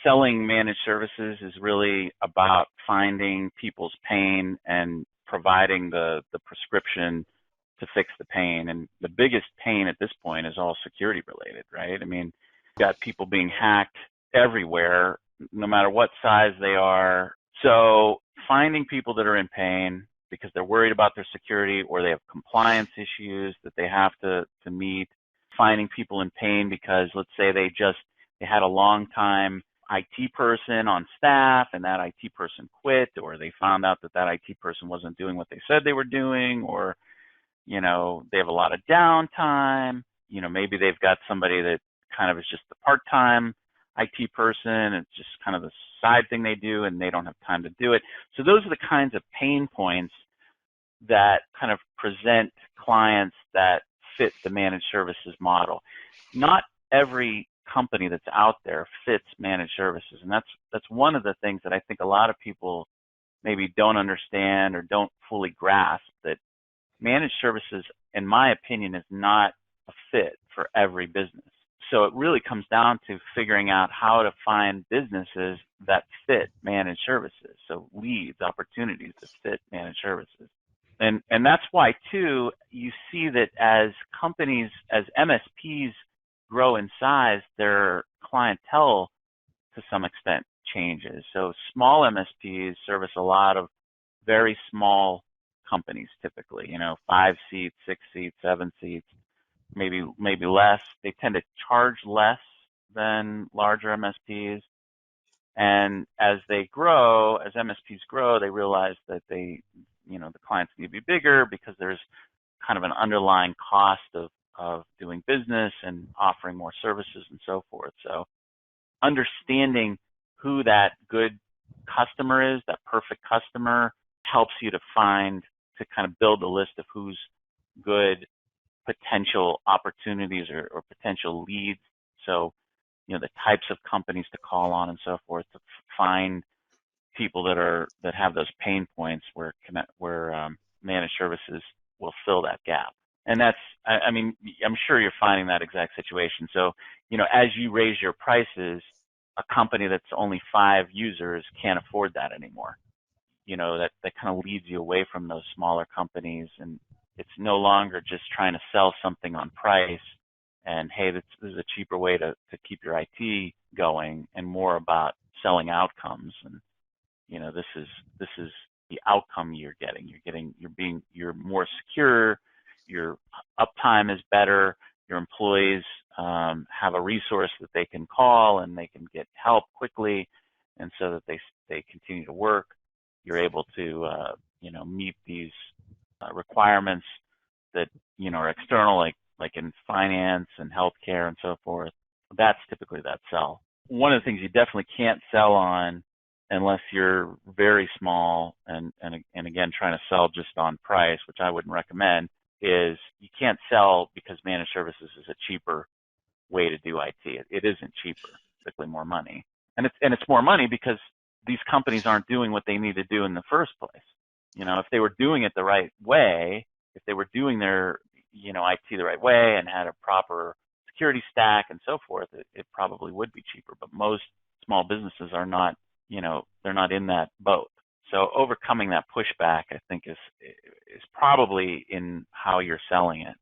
selling managed services is really about finding people's pain and providing the prescription to fix the pain. And the biggest pain at this point is all security related, right? I mean, you've got people being hacked everywhere, no matter what size they are. So finding people that are in pain because they're worried about their security or they have compliance issues that they have to meet, finding people in pain because let's say they had a long time IT person on staff and that IT person quit, or they found out that that IT person wasn't doing what they said they were doing, or, you know, they have a lot of downtime. You know, maybe they've got somebody that kind of is just a part-time IT person. It's just kind of the side thing they do and they don't have time to do it. So those are the kinds of pain points that kind of present clients that fit the managed services model. Not every company that's out there fits managed services, and that's one of the things that I think a lot of people maybe don't understand or don't fully grasp, that managed services, in my opinion, is not a fit for every business. So it really comes down to figuring out how to find businesses that fit managed services, so leads, opportunities that fit managed services. And that's why, too, you see that as companies, as MSPs grow in size, their clientele to some extent changes. So small MSPs service a lot of very small companies typically, you know, 5 seats, 6 seats, 7 seats, maybe less. They tend to charge less than larger MSPs. And as they grow, as MSPs grow, they realize that the clients need to be bigger because there's kind of an underlying cost of doing business and offering more services and so forth. So understanding who that good customer is, that perfect customer, helps you to kind of build a list of who's good potential opportunities or potential leads. So, you know, the types of companies to call on and so forth to find people that have those pain points where managed services will fill that gap. And that's, I mean, I'm sure you're finding that exact situation. So, you know, as you raise your prices, a company that's only 5 users can't afford that anymore. You know, that kind of leads you away from those smaller companies, and it's no longer just trying to sell something on price and, hey, this is a cheaper way to keep your IT going, and more about selling outcomes. And, you know, this is the outcome you're getting. You're more secure. Your uptime is better. Your employees have a resource that they can call and they can get help quickly, and so that they continue to work. You're able to meet these requirements that are external, like in finance and healthcare and so forth. That's typically that sell. One of the things you definitely can't sell on unless you're very small and again trying to sell just on price, which I wouldn't recommend, is you can't sell because managed services is a cheaper way to do IT. It isn't cheaper, typically more money. And it's more money because these companies aren't doing what they need to do in the first place. You know, if they were doing it the right way, if they were doing their, IT the right way and had a proper security stack and so forth, it probably would be cheaper. But most small businesses are not, they're not in that boat. So overcoming that pushback, I think, is probably in how you're selling it.